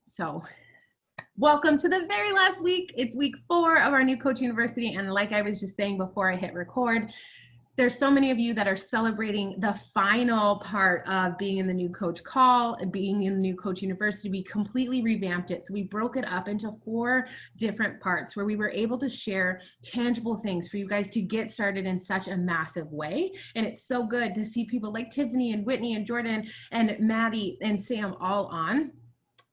So welcome to the very last week. It's week 4 of our new Coach University. And like I was just saying before I hit record, there's so many of you that are celebrating the final part of being in the new coach call and being in the new Coach University. We completely revamped it. So we broke it up into 4 different parts where we were able to share tangible things for you guys to get started in such a massive way. And it's so good to see people like Tiffany and Whitney and Jordan and Maddie and Sam all on.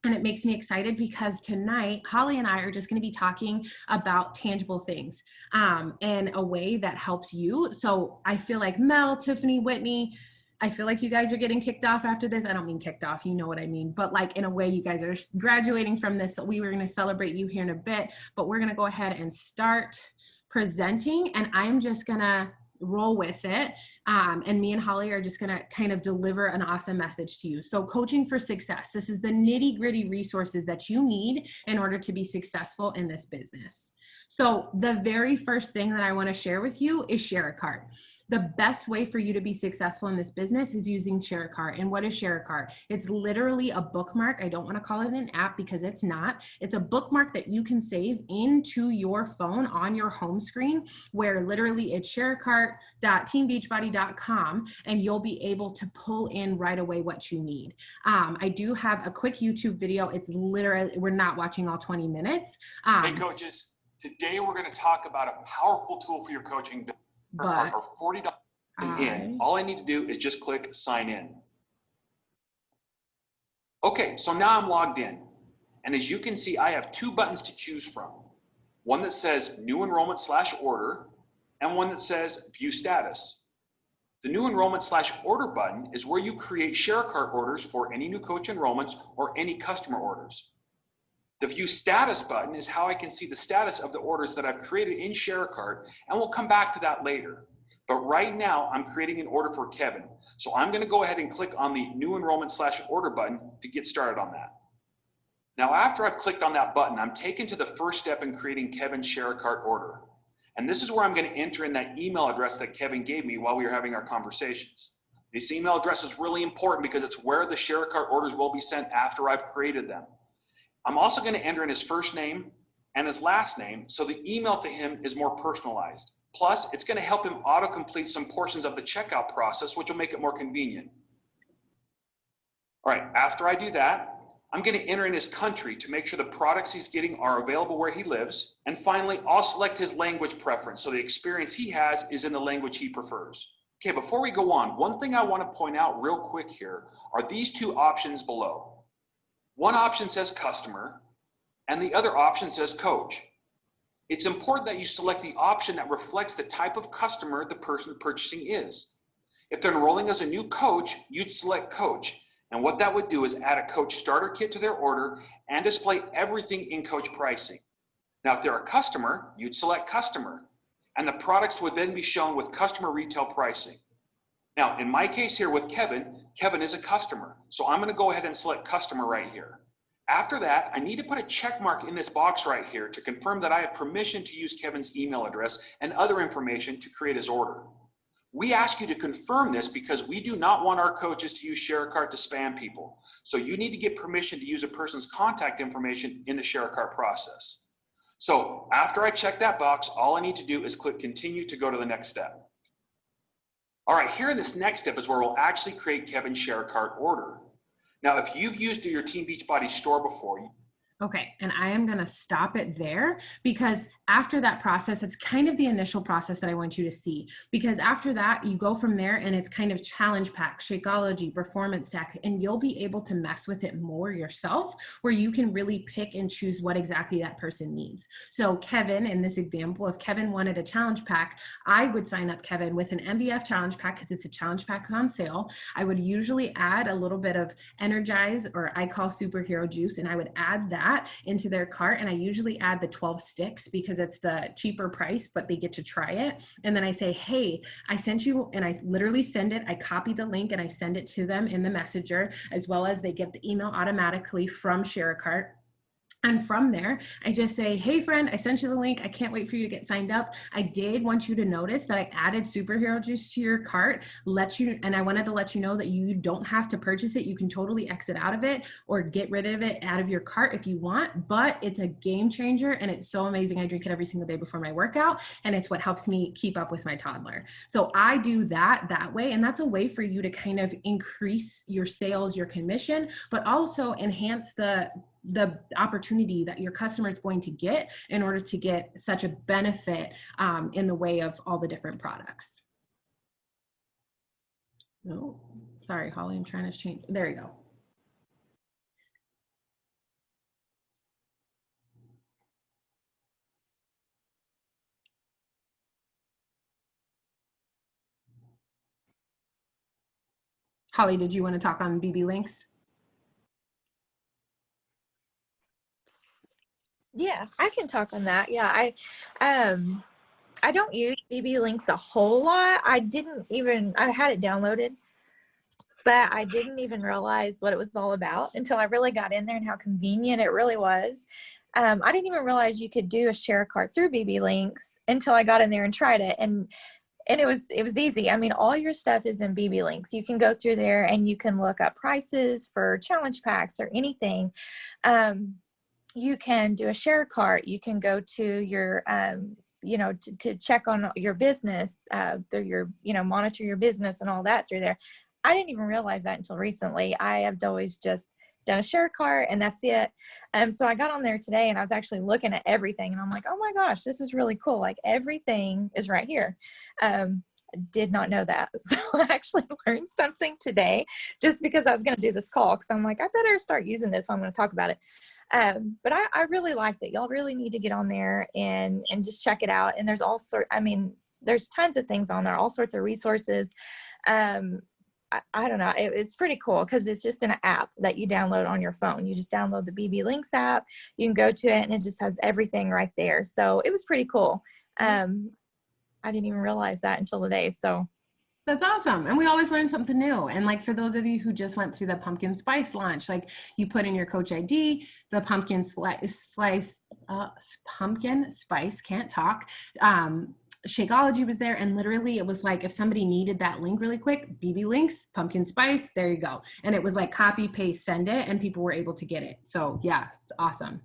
And it makes me excited because tonight, Holly and I are just going to be talking about tangible things in a way that helps you. So I feel like Mel, Tiffany, Whitney, I feel like you guys are getting kicked off after this. I don't mean kicked off, you know what I mean. But like in a way, you guys are graduating from this. So we were going to celebrate you here in a bit, but we're going to go ahead and start presenting. And I'm just going to roll with it. And me and Holly are just going to kind of deliver an awesome message to you. So coaching for success, this is the nitty gritty resources that you need in order to be successful in this business. So the very first thing that I want to share with you is Share a Cart. The best way for you to be successful in this business is using Share a Cart. And what is Share a Cart? It's literally a bookmark. I don't want to call it an app because it's not. It's a bookmark that you can save into your phone on your home screen, where literally it's shareacart.teambeachbody.com, and you'll be able to pull in right away what you need. I do have a quick YouTube video. It's literally, we're not watching all 20 minutes. Hey coaches, today we're going to talk about a powerful tool for your coaching. But or $40 in. All I need to do is just click sign in. Okay, so now I'm logged in. And as you can see, I have 2 buttons to choose from. One that says new enrollment / order, and one that says view status. The new enrollment / order button is where you create Share a Cart orders for any new coach enrollments or any customer orders. The view status button is how I can see the status of the orders that I've created in Share a Cart, and we'll come back to that later. But right now I'm creating an order for Kevin. So I'm going to go ahead and click on the new enrollment / order button to get started on that. Now, after I've clicked on that button, I'm taken to the first step in creating Kevin's Share a Cart order. And this is where I'm going to enter in that email address that Kevin gave me while we were having our conversations. This email address is really important because it's where the Share a Cart orders will be sent after I've created them. I'm also going to enter in his first name and his last name so the email to him is more personalized. Plus, it's going to help him autocomplete some portions of the checkout process, which will make it more convenient. All right, after I do that, I'm going to enter in his country to make sure the products he's getting are available where he lives. And finally, I'll select his language preference so the experience he has is in the language he prefers. Okay, before we go on, one thing I want to point out real quick here are these 2 options below. One option says customer, and the other option says coach. It's important that you select the option that reflects the type of customer the person purchasing is. If they're enrolling as a new coach, you'd select coach. And what that would do is add a coach starter kit to their order and display everything in coach pricing. Now, if they're a customer, you'd select customer, and the products would then be shown with customer retail pricing. Now, in my case here with Kevin, Kevin is a customer. So I'm going to go ahead and select customer right here. After that, I need to put a check mark in this box right here to confirm that I have permission to use Kevin's email address and other information to create his order. We ask you to confirm this because we do not want our coaches to use Share a Cart to spam people. So you need to get permission to use a person's contact information in the Share a Cart process. So after I check that box, all I need to do is click continue to go to the next step. All right, here in this next step is where we'll actually create Kevin's Share a Cart order. Now, if you've used your Team Beachbody store before, Okay, and I am going to stop it there because after that process, it's kind of the initial process that I want you to see, because after that, you go from there and it's kind of challenge pack, Shakeology, performance stacks, and you'll be able to mess with it more yourself, where you can really pick and choose what exactly that person needs. So Kevin, in this example, if Kevin wanted a challenge pack, I would sign up Kevin with an MBF challenge pack because it's a challenge pack on sale. I would usually add a little bit of Energize, or I call superhero juice, and I would add that into their cart. And I usually add the 12 sticks because it's the cheaper price, but they get to try it. And then I say, hey, I sent you, and I literally send it. I copy the link and I send it to them in the messenger, as well as they get the email automatically from Share a Cart. And from there, I just say, hey, friend, I sent you the link. I can't wait for you to get signed up. I did want you to notice that I added superhero juice to your cart, and I wanted to let you know that you don't have to purchase it. You can totally exit out of it or get rid of it out of your cart if you want, but it's a game changer and it's so amazing. I drink it every single day before my workout, and it's what helps me keep up with my toddler. So I do that way, and that's a way for you to kind of increase your sales, your commission, but also enhance the opportunity that your customer is going to get in order to get such a benefit in the way of all the different products. No, sorry, Holly, I'm trying to change. There you go. Holly, did you want to talk on BB links? Yeah, I can talk on that. Yeah, I don't use BB Links a whole lot. I had it downloaded, but I didn't even realize what it was all about until I really got in there and how convenient it really was. I didn't even realize you could do a share cart through BB Links until I got in there and tried it. And it was easy. I mean, all your stuff is in BB Links. You can go through there and you can look up prices for challenge packs or anything. You can do a share cart. You can go to your, to check on your business, through your, monitor your business and all that through there. I didn't even realize that until recently. I have always just done a share cart and that's it. So I got on there today and I was actually looking at everything and I'm like, oh my gosh, this is really cool. Like everything is right here. I did not know that. So I actually learned something today just because I was going to do this call. Cause I'm like, I better start using this when I'm going to talk about it. But I really liked it. Y'all really need to get on there and just check it out. And there's there's tons of things on there, all sorts of resources. I don't know. It's pretty cool because it's just an app that you download on your phone. You just download the BB Links app. You can go to it and it just has everything right there. So it was pretty cool. I didn't even realize that until today. So that's awesome. And we always learn something new. And like for those of you who just went through the pumpkin spice launch, like you put in your coach ID, the pumpkin spice, can't talk. Shakeology was there, and literally it was like if somebody needed that link really quick, BB Links, pumpkin spice, there you go. And it was like copy, paste, send it, and people were able to get it. So yeah, it's awesome.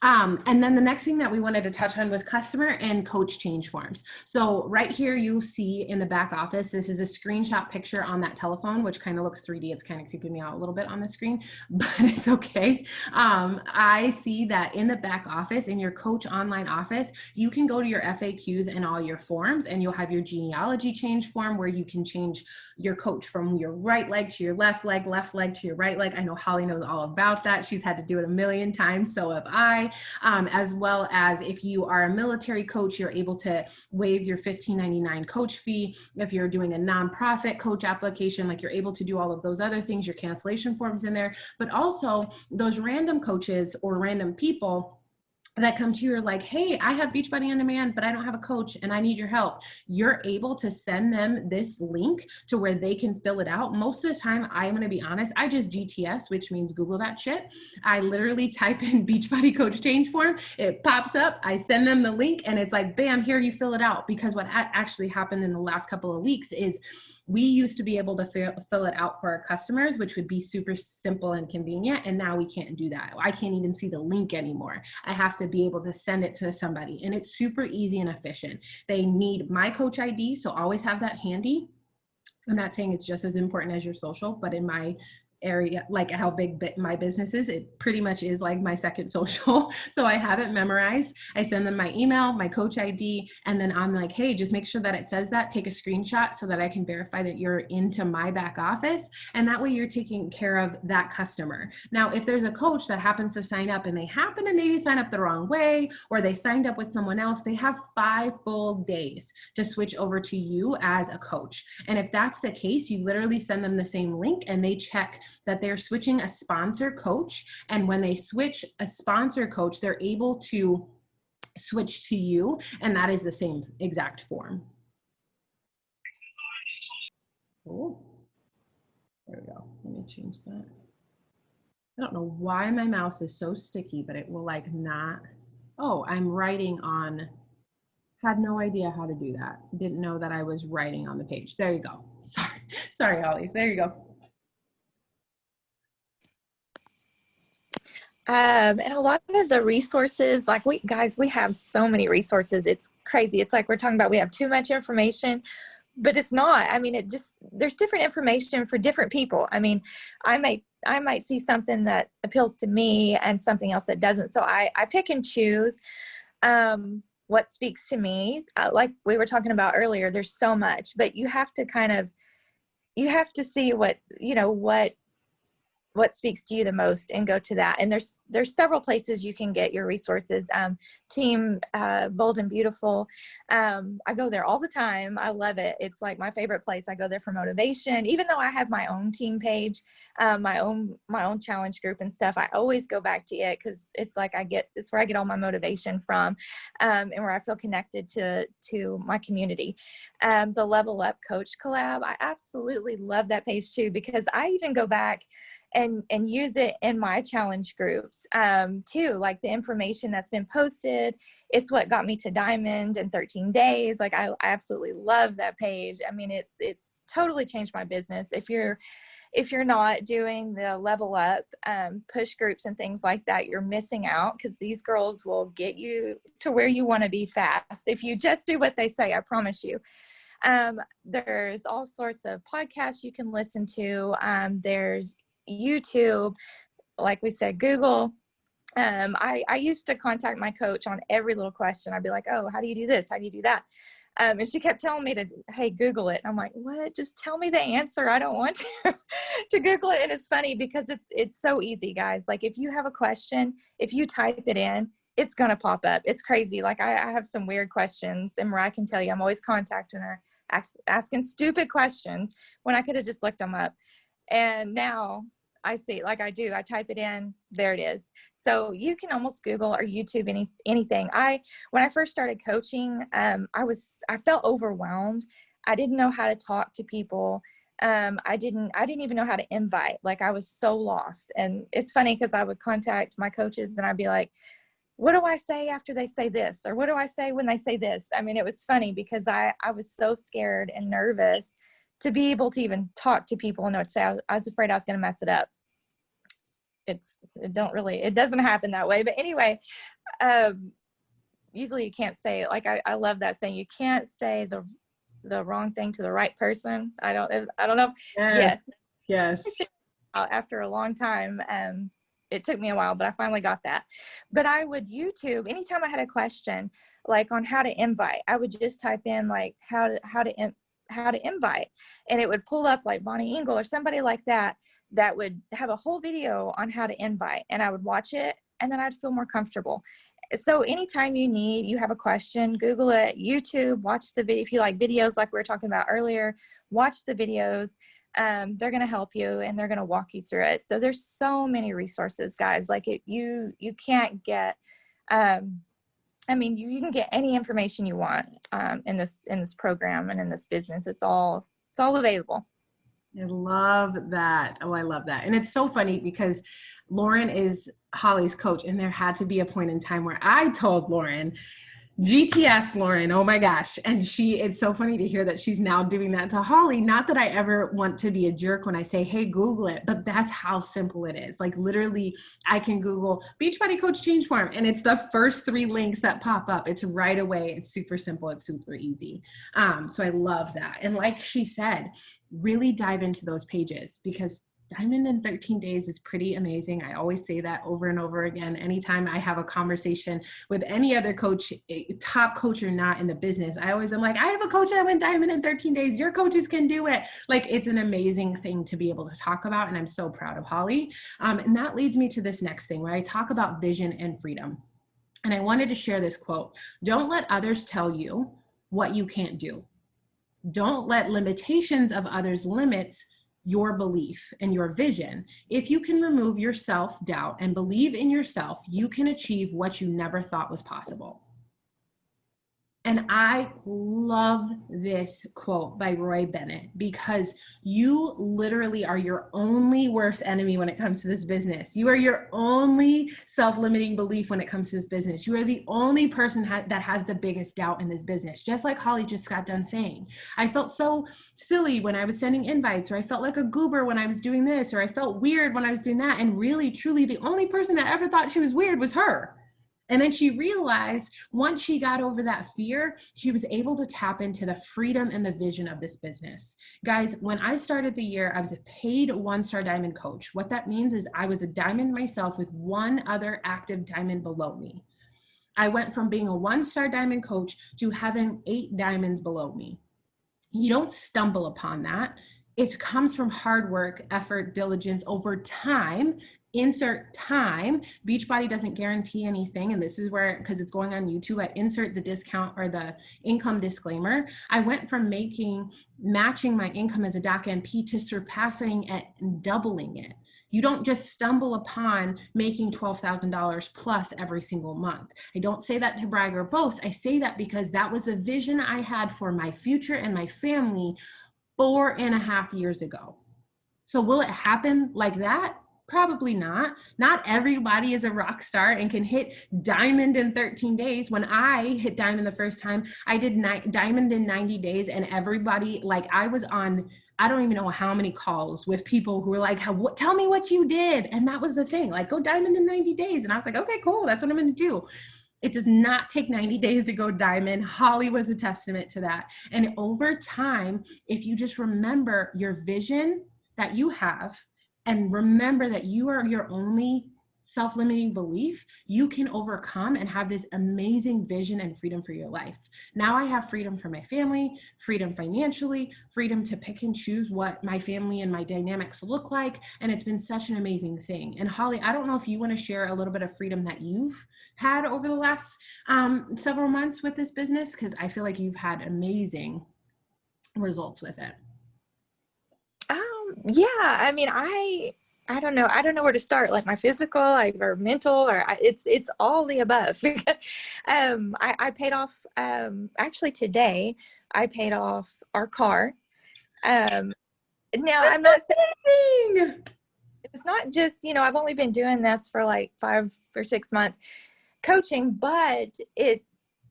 And then the next thing that we wanted to touch on was customer and coach change forms. So right here, you'll see in the back office, this is a screenshot picture on that telephone, which kind of looks 3D. It's kind of creeping me out a little bit on the screen, but it's okay. I see that in the back office, in your coach online office, you can go to your FAQs and all your forms, and you'll have your genealogy change form where you can change your coach from your right leg to your left leg to your right leg. I know Holly knows all about that. She's had to do it a million times. So have I. As well as if you are a military coach, you're able to waive your $15.99 coach fee. If you're doing a nonprofit coach application, like you're able to do all of those other things, your cancellation forms in there, but also those random coaches or random people that come to you are like, hey, I have Beachbody On Demand, but I don't have a coach and I need your help. You're able to send them this link to where they can fill it out. Most of the time, I'm going to be honest, I just GTS, which means Google that shit. I literally type in Beachbody Coach Change Form. It pops up. I send them the link and it's like, bam, here, you fill it out. Because what actually happened in the last couple of weeks is we used to be able to fill it out for our customers, which would be super simple and convenient. And now we can't do that. I can't even see the link anymore. I have to be able to send it to somebody, and it's super easy and efficient. They need my coach ID, so always have that handy. I'm not saying it's just as important as your social, but in my area, like how big my business is, it pretty much is like my second social. So I have it memorized. I send them my email, my coach ID, and then I'm like, hey, just make sure that it says that, take a screenshot so that I can verify that you're into my back office. And that way you're taking care of that customer. Now, if there's a coach that happens to sign up and they happen to maybe sign up the wrong way, or they signed up with someone else, they have 5 full days to switch over to you as a coach. And if that's the case, you literally send them the same link and they check that they're switching a sponsor coach. And when they switch a sponsor coach, they're able to switch to you. And that is the same exact form. Oh, there we go. Let me change that. I don't know why my mouse is so sticky, but it will like not. Oh, I'm writing on, had no idea how to do that. Didn't know that I was writing on the page. There you go. Sorry, Holly. There you go. And a lot of the resources, like we have so many resources. It's crazy. It's like we're talking about we have too much information, but it's not. I mean, there's different information for different people. I mean, I might see something that appeals to me and something else that doesn't. So I pick and choose what speaks to me. Like we were talking about earlier, there's so much, but you have to see what speaks to you the most and go to that. And there's several places you can get your resources. Team Bold and Beautiful. I go there all the time. I love it. It's like my favorite place. I go there for motivation. Even though I have my own team page, my own challenge group and stuff, I always go back to it because it's like it's where I get all my motivation from, and where I feel connected to my community. The Level Up Coach Collab, I absolutely love that page too, because I even go back and use it in my challenge groups too. Like the information that's been posted, it's what got me to Diamond in 13 days. Like I absolutely love that page. I mean, it's totally changed my business. If you're not doing the Level Up push groups and things like that, you're missing out, because these girls will get you to where you want to be fast if you just do what they say. I promise you. There's all sorts of podcasts you can listen to. There's YouTube, like we said, Google. I used to contact my coach on every little question. I'd be like, oh, how do you do this? How do you do that? And she kept telling me hey, Google it. And I'm like, what? Just tell me the answer. I don't want to Google it. And it's funny because it's so easy, guys. Like if you have a question, if you type it in, it's going to pop up. It's crazy. Like I have some weird questions, and Mariah can tell you, I'm always contacting her, asking stupid questions when I could have just looked them up. And now I see, like I type it in, there it is. So you can almost Google or YouTube anything. When I first started coaching, I felt overwhelmed. I didn't know how to talk to people. I didn't even know how to invite. Like I was so lost. And it's funny because I would contact my coaches and I'd be like, what do I say after they say this? Or what do I say when they say this? I mean, it was funny because I was so scared and nervous to be able to even talk to people and know what to say. I was afraid I was going to mess it up. It doesn't happen that way. But anyway, usually you can't say it. Like I love that saying, you can't say the wrong thing to the right person. I don't know. Yes. After a long time, it took me a while, but I finally got that. But I would YouTube anytime I had a question, like on how to invite. I would just type in like how to invite, and it would pull up like Bonnie Engel or somebody like that would have a whole video on how to invite, and I would watch it, and then I'd feel more comfortable. So anytime you have a question, Google it, YouTube, watch the video. If you like videos like we were talking about earlier, watch the videos. They're going to help you and they're going to walk you through it. So there's so many resources, guys. Like you can't get, you can get any information you want in this program and in this business. It's all available. I love that. Oh, I love that. And it's so funny because Lauren is Holly's coach, and there had to be a point in time where I told Lauren, GTS Lauren, oh my gosh. And it's so funny to hear that she's now doing that to Holly. Not that I ever want to be a jerk when I say, hey, Google it, but that's how simple it is. Like literally I can Google Beachbody Coach Change Form, and it's the first 3 links that pop up. It's right away. It's super simple. It's super easy. So I love that. And like she said, really dive into those pages, because Diamond in 13 days is pretty amazing. I always say that over and over again. Anytime I have a conversation with any other coach, top coach or not in the business, I'm like, I have a coach that went Diamond in 13 days. Your coaches can do it. Like, it's an amazing thing to be able to talk about. And I'm so proud of Holly. And that leads me to this next thing where I talk about vision and freedom. And I wanted to share this quote. Don't let others tell you what you can't do. Don't let limitations of others limits your belief and your vision. If you can remove your self-doubt and believe in yourself, you can achieve what you never thought was possible. And I love this quote by Roy Bennett, because you literally are your only worst enemy when it comes to this business. You are your only self-limiting belief when it comes to this business. You are the only person that has the biggest doubt in this business, just like Holly just got done saying. I felt so silly when I was sending invites, or I felt like a goober when I was doing this, or I felt weird when I was doing that. And really, truly, the only person that ever thought she was weird was her. And then she realized once she got over that fear, she was able to tap into the freedom and the vision of this business. Guys, when I started the year, I was a paid 1-star diamond coach. What that means is I was a diamond myself with one other active diamond below me. I went from being a 1-star diamond coach to having 8 diamonds below me. You don't stumble upon that. It comes from hard work, effort, diligence over time. Insert time. Beachbody doesn't guarantee anything. And this is where, because it's going on YouTube, I insert the discount or the income disclaimer. I went from matching my income as a DACA NP to surpassing it and doubling it. You don't just stumble upon making $12,000 plus every single month. I don't say that to brag or boast. I say that because that was a vision I had for my future and my family 4.5 years ago. So will it happen like that? Probably not. Not everybody is a rock star and can hit diamond in 13 days. When I hit diamond the first time, I did diamond in 90 days, and everybody, like, I was on, I don't even know how many calls with people who were like, tell me what you did. And that was the thing, like, go diamond in 90 days. And I was like, okay, cool. That's what I'm going to do. It does not take 90 days to go diamond. Holly was a testament to that. And over time, if you just remember your vision that you have, and remember that you are your only self-limiting belief, you can overcome and have this amazing vision and freedom for your life. Now I have freedom for my family, freedom financially, freedom to pick and choose what my family and my dynamics look like. And it's been such an amazing thing. And Holly, I don't know if you want to share a little bit of freedom that you've had over the last several months with this business, because I feel like you've had amazing results with it. Yeah, I mean, I don't know. I don't know where to start, like my physical, like, or mental, or it's all the above. I paid off, actually today, I paid off our car. Now I'm not saying it's not just, I've only been doing this for like 5 or 6 months coaching, but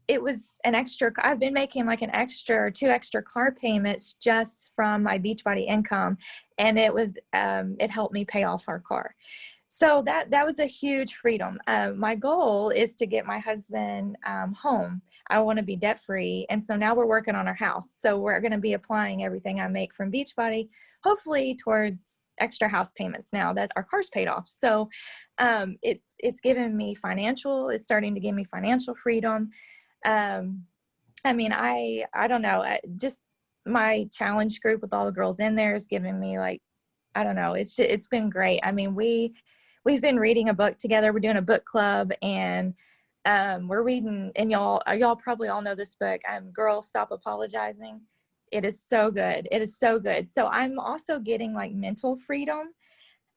it was an extra. I've been making like 2 extra car payments just from my Beachbody income. And it helped me pay off our car. So that was a huge freedom. My goal is to get my husband home. I want to be debt free. And so now we're working on our house. So we're going to be applying everything I make from Beachbody, hopefully towards extra house payments now that our car's paid off. So it's given me it's starting to give me financial freedom. I mean, I don't know, just my challenge group with all the girls in there is giving me, like, I don't know, it's been great. I mean, we've been reading a book together. We're doing a book club, and we're reading, and y'all probably all know this book, Girls Stop Apologizing. It is so good. It is so good. So I'm also getting like mental freedom,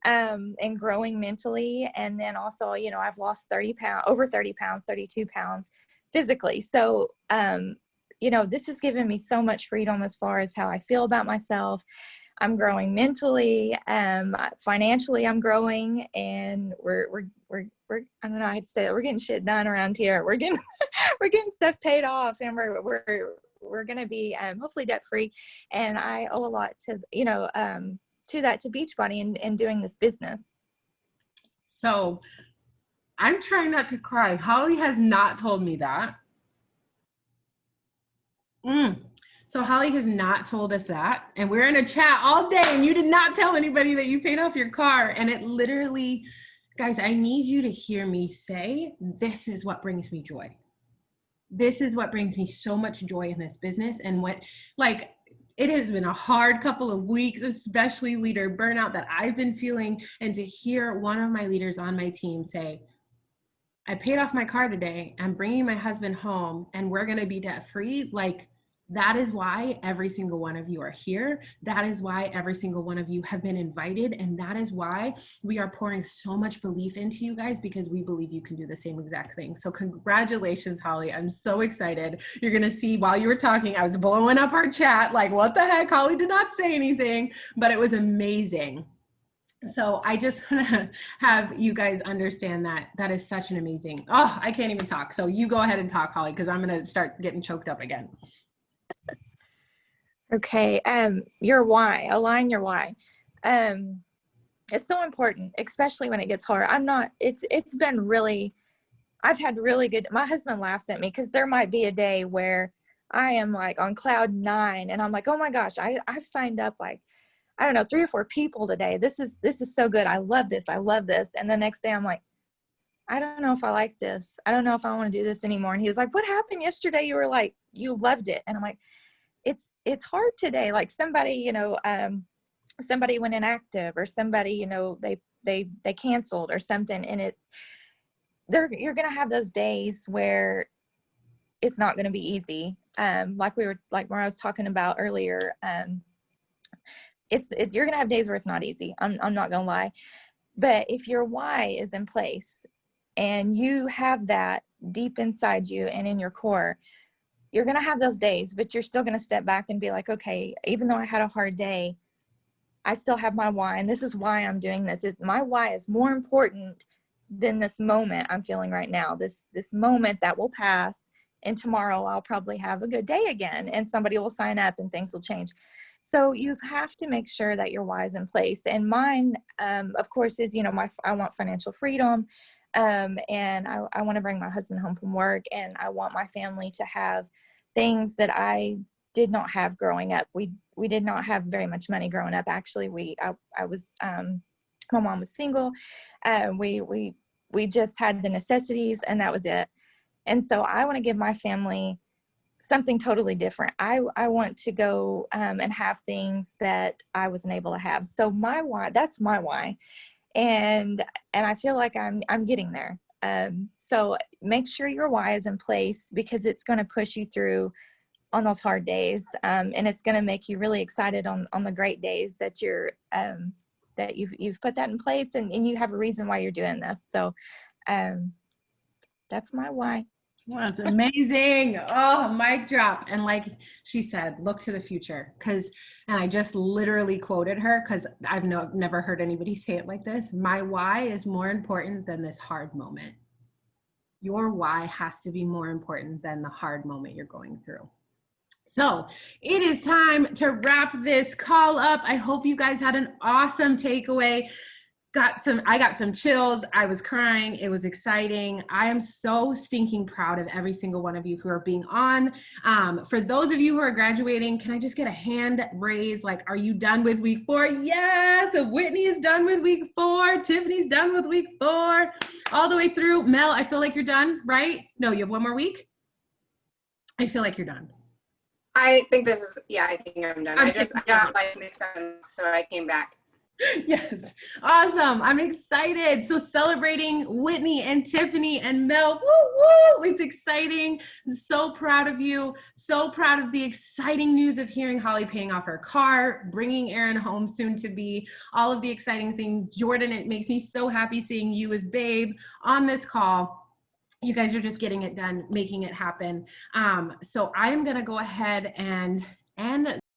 and growing mentally. And then also, I've lost 30 pounds, over 30 pounds, 32 pounds physically. So, this has given me so much freedom as far as how I feel about myself. I'm growing mentally, financially I'm growing, and we're I don't know, I'd say we're getting shit done around here. We're getting stuff paid off, and we're going to be hopefully debt free. And I owe a lot to to Beachbody and doing this business. So I'm trying not to cry. Holly has not told me that. So Holly has not told us that. And we're in a chat all day, and you did not tell anybody that you paid off your car. And it literally, guys, I need you to hear me say, this is what brings me joy. This is what brings me so much joy in this business. And it has been a hard couple of weeks, especially leader burnout that I've been feeling. And to hear one of my leaders on my team say, I paid off my car today, I'm bringing my husband home, and we're going to be debt free. Like, That is why every single one of you are here. That is why every single one of you have been invited. And that is why we are pouring so much belief into you guys, because we believe you can do the same exact thing. So congratulations, Holly. I'm so excited. You're going to see while you were talking, I was blowing up our chat like, what the heck? Holly did not say anything, but it was amazing. So I just want to have you guys understand that that is such an amazing, oh, I can't even talk. So you go ahead and talk, Holly, because I'm going to start getting choked up again. Okay, your why, align your why. It's so important, especially when it gets hard. It's been really, I've had really good, my husband laughs at me because there might be a day where I am like on cloud 9 and I'm like, oh my gosh, I've signed up like, I don't know, 3 or 4 people today. This is so good. I love this. I love this. And the next day I'm like, I don't know if I like this. I don't know if I want to do this anymore. And he was like, what happened yesterday? You were like, you loved it. And I'm like, it's hard today. Like somebody, somebody went inactive, or somebody, they canceled or something. And you're going to have those days where it's not going to be easy. Like where I was talking about earlier, you're going to have days where it's not easy. I'm not going to lie. But if your why is in place and you have that deep inside you and in your core, you're going to have those days, but you're still going to step back and be like, okay, even though I had a hard day, I still have my why. And this is why I'm doing this. My why is more important than this moment I'm feeling right now. This moment that will pass, and tomorrow I'll probably have a good day again, and somebody will sign up and things will change. So you have to make sure that your why is in place. And mine, of course, is, I want financial freedom. And I want to bring my husband home from work, and I want my family to have things that I did not have growing up. We did not have very much money growing up. Actually, I was, my mom was single. We just had the necessities, and that was it. And so I want to give my family something totally different. I want to go and have things that I wasn't able to have. So my why, that's my why. And I feel like I'm getting there. So make sure your why is in place, because it's going to push you through on those hard days. And it's going to make you really excited on the great days that that you've put that in place, and you have a reason why you're doing this. So that's my why. Well, that's amazing. Oh, mic drop. And like she said, look to the future. And I just literally quoted her, because I've never heard anybody say it like this. My why is more important than this hard moment. Your why has to be more important than the hard moment you're going through. So it is time to wrap this call up. I hope you guys had an awesome takeaway. I got some chills. I was crying. It was exciting. I am so stinking proud of every single one of you who are being on. For those of you who are graduating, can I just get a hand raise? Like, are you done with week 4? Yes. Whitney is done with week 4. Tiffany's done with week 4. All the way through. Mel, I feel like you're done, right? No, you have one more week? I feel like you're done. I think I think I'm done. I got like mixed up, so I came back. Yes. Awesome. I'm excited. So celebrating Whitney and Tiffany and Mel. Woo, woo. It's exciting. I'm so proud of you. So proud of the exciting news of hearing Holly paying off her car, bringing Aaron home soon to be, all of the exciting things. Jordan, it makes me so happy seeing you with Babe on this call. You guys are just getting it done, making it happen. So I am going to go ahead and end